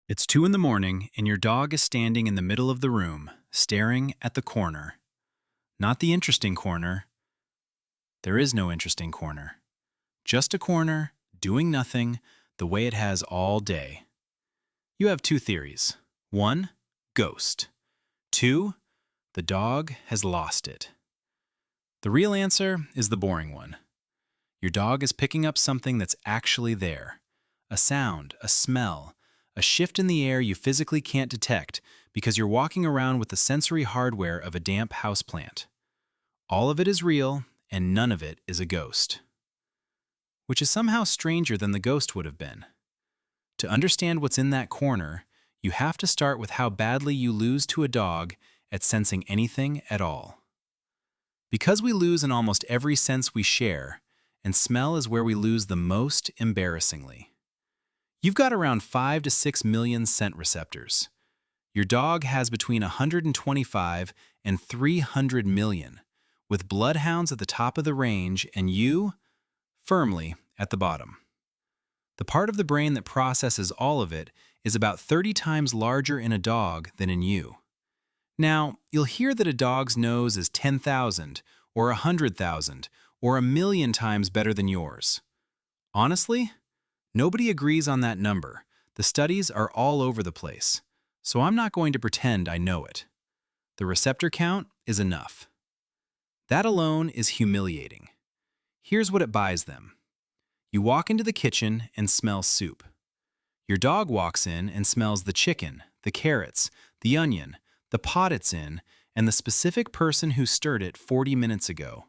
It's 2 in the morning, and your dog is standing in the middle of the room, staring at the corner. Not the interesting corner. There is no interesting corner. Just a corner, doing nothing, the way it has all day. You have two theories. 1, ghost. 2, the dog has lost it. The real answer is the boring one. Your dog is picking up something that's actually there. A sound, a smell, a shift in the air you physically can't detect because you're walking around with the sensory hardware of a damp houseplant. All of it is real, and none of it is a ghost. Which is somehow stranger than the ghost would have been. To understand what's in that corner, you have to start with how badly you lose to a dog at sensing anything at all. Because we lose in almost every sense we share, and smell is where we lose the most embarrassingly. You've got around 5 to 6 million scent receptors. Your dog has between 125 and 300 million, with bloodhounds at the top of the range and you, firmly, at the bottom. The part of the brain that processes all of it is about 30 times larger in a dog than in you. Now, you'll hear that a dog's nose is 10,000 or 100,000 or 1,000,000 times better than yours. Honestly, nobody agrees on that number. The studies are all over the place, so I'm not going to pretend I know it. The receptor count is enough. That alone is humiliating. Here's what it buys them. You walk into the kitchen and smell soup. Your dog walks in and smells the chicken, the carrots, the onion, the pot it's in, and the specific person who stirred it 40 minutes ago.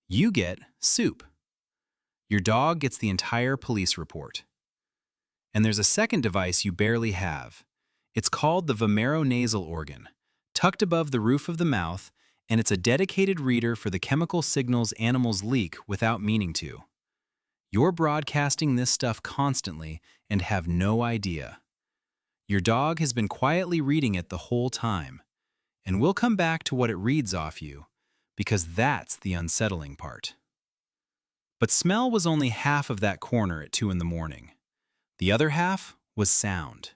You get soup. Your dog gets the entire police report. And there's a second device you barely have. It's called the vomeronasal organ, tucked above the roof of the mouth, and it's a dedicated reader for the chemical signals animals leak without meaning to. You're broadcasting this stuff constantly and have no idea. Your dog has been quietly reading it the whole time, and we'll come back to what it reads off you, because that's the unsettling part. But smell was only half of that corner at 2 in the morning. The other half was sound.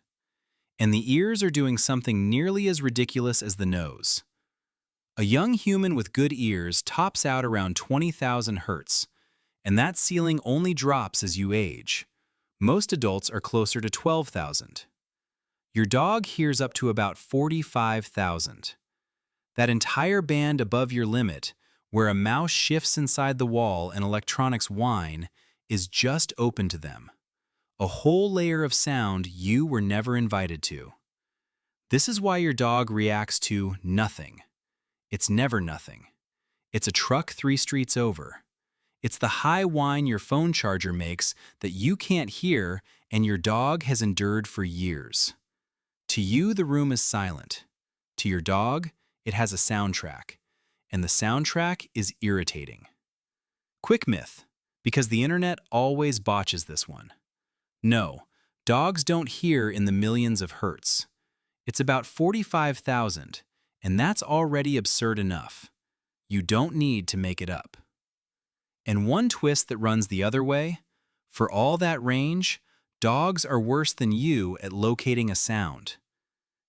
And the ears are doing something nearly as ridiculous as the nose. A young human with good ears tops out around 20,000 hertz, and that ceiling only drops as you age. Most adults are closer to 12,000. Your dog hears up to about 45,000. That entire band above your limit, where a mouse shifts inside the wall and electronics whine, is just open to them. A whole layer of sound you were never invited to. This is why your dog reacts to nothing. It's never nothing. It's a truck 3 streets over. It's the high whine your phone charger makes that you can't hear and your dog has endured for years. To you, the room is silent. To your dog, it has a soundtrack. And the soundtrack is irritating. Quick myth, because the internet always botches this one. No, dogs don't hear in the millions of hertz. It's about 45,000, and that's already absurd enough. You don't need to make it up. And one twist that runs the other way, for all that range, dogs are worse than you at locating a sound.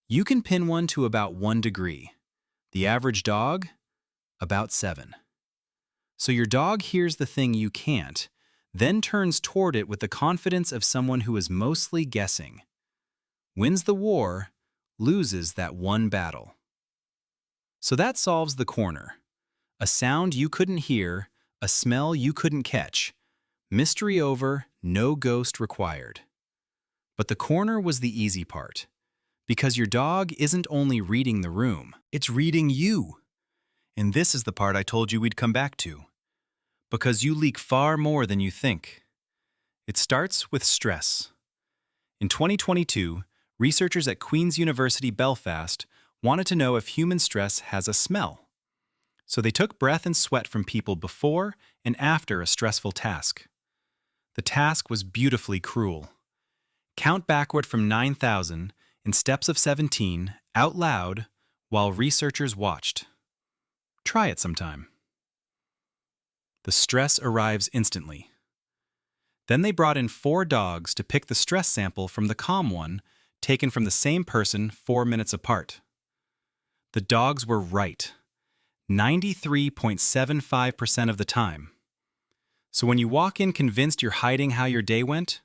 You can pin one to about 1 degree. The average dog, about 7. So your dog hears the thing you can't, then turns toward it with the confidence of someone who is mostly guessing. Wins the war, loses that one battle. So that solves the corner. A sound you couldn't hear, a smell you couldn't catch. Mystery over, no ghost required. But the corner was the easy part. Because your dog isn't only reading the room, it's reading you. And this is the part I told you we'd come back to. Because you leak far more than you think. It starts with stress. In 2022, researchers at Queen's University Belfast wanted to know if human stress has a smell. So they took breath and sweat from people before and after a stressful task. The task was beautifully cruel. Count backward from 9,000 in steps of 17 out loud while researchers watched. Try it sometime. The stress arrives instantly. Then they brought in 4 dogs to pick the stress sample from the calm one taken from the same person 4 minutes apart. The dogs were right, 93.75% of the time. So when you walk in convinced you're hiding how your day went,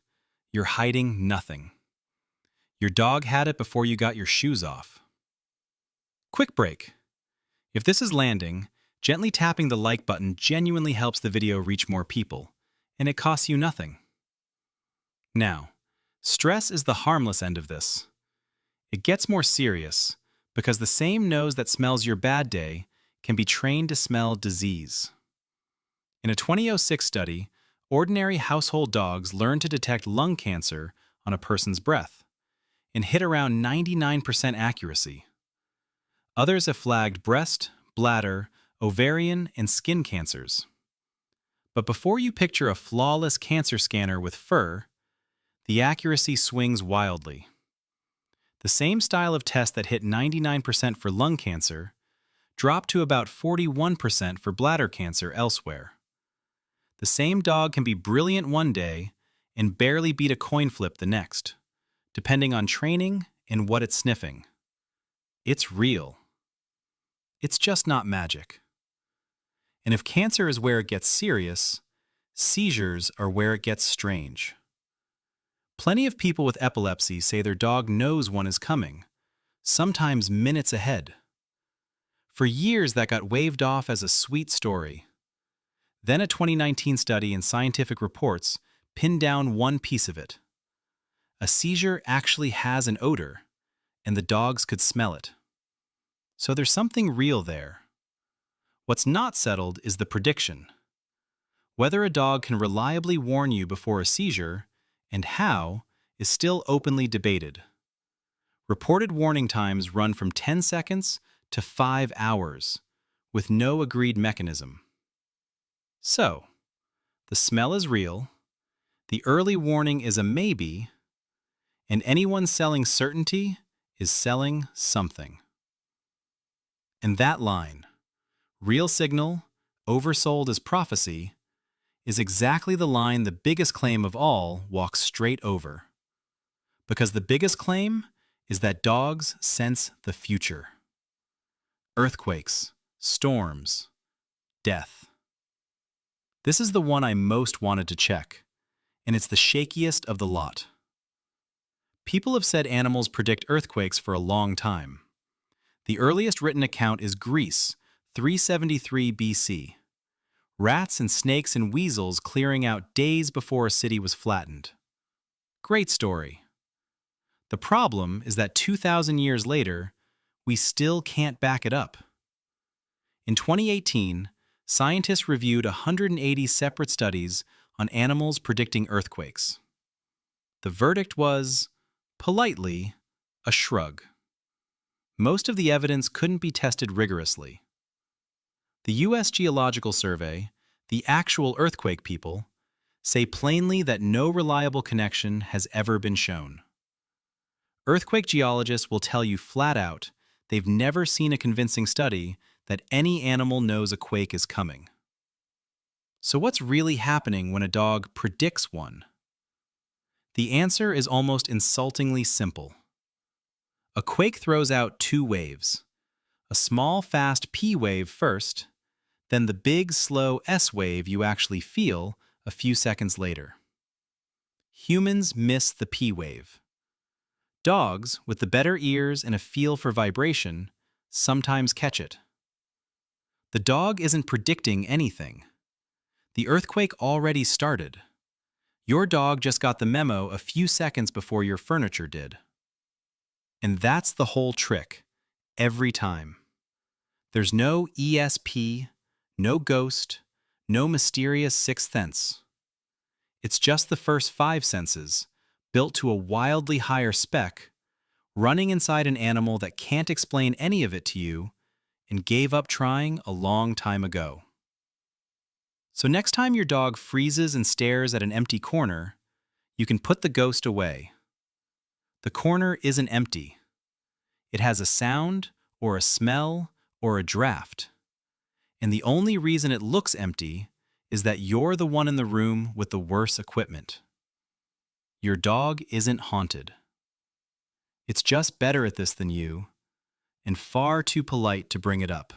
you're hiding nothing. Your dog had it before you got your shoes off. Quick break. If this is landing, gently tapping the like button genuinely helps the video reach more people, and it costs you nothing. Now, stress is the harmless end of this. It gets more serious because the same nose that smells your bad day can be trained to smell disease. In a 2006 study, ordinary household dogs learned to detect lung cancer on a person's breath and hit around 99% accuracy. Others have flagged breast, bladder, ovarian, and skin cancers. But before you picture a flawless cancer scanner with fur, the accuracy swings wildly. The same style of test that hit 99% for lung cancer dropped to about 41% for bladder cancer elsewhere. The same dog can be brilliant one day and barely beat a coin flip the next, depending on training and what it's sniffing. It's real. It's just not magic. And if cancer is where it gets serious, seizures are where it gets strange. Plenty of people with epilepsy say their dog knows one is coming, sometimes minutes ahead. For years, that got waved off as a sweet story. Then a 2019 study in Scientific Reports pinned down one piece of it. A seizure actually has an odor, and the dogs could smell it. So there's something real there. What's not settled is the prediction. Whether a dog can reliably warn you before a seizure, and how, is still openly debated. Reported warning times run from 10 seconds to 5 hours, with no agreed mechanism. So, the smell is real, the early warning is a maybe, and anyone selling certainty is selling something. And that line, real signal, oversold as prophecy, is exactly the line the biggest claim of all walks straight over. Because the biggest claim is that dogs sense the future. Earthquakes, storms, death. This is the one I most wanted to check, and it's the shakiest of the lot. People have said animals predict earthquakes for a long time. The earliest written account is Greece, 373 BC. Rats and snakes and weasels clearing out days before a city was flattened. Great story. The problem is that 2,000 years later, we still can't back it up. In 2018, scientists reviewed 180 separate studies on animals predicting earthquakes. The verdict was, politely, a shrug. Most of the evidence couldn't be tested rigorously. The U.S. Geological Survey, the actual earthquake people, say plainly that no reliable connection has ever been shown. Earthquake geologists will tell you flat out they've never seen a convincing study that any animal knows a quake is coming. So what's really happening when a dog predicts one? The answer is almost insultingly simple. A quake throws out two waves. A small, fast P wave first, then the big, slow S wave you actually feel a few seconds later. Humans miss the P wave. Dogs, with the better ears and a feel for vibration, sometimes catch it. The dog isn't predicting anything. The earthquake already started. Your dog just got the memo a few seconds before your furniture did. And that's the whole trick, every time. There's no ESP, no ghost, no mysterious sixth sense. It's just the first 5 senses, built to a wildly higher spec, running inside an animal that can't explain any of it to you and gave up trying a long time ago. So next time your dog freezes and stares at an empty corner, you can put the ghost away. The corner isn't empty. It has a sound, or a smell, or a draft. And the only reason it looks empty is that you're the one in the room with the worse equipment. Your dog isn't haunted. It's just better at this than you, and far too polite to bring it up.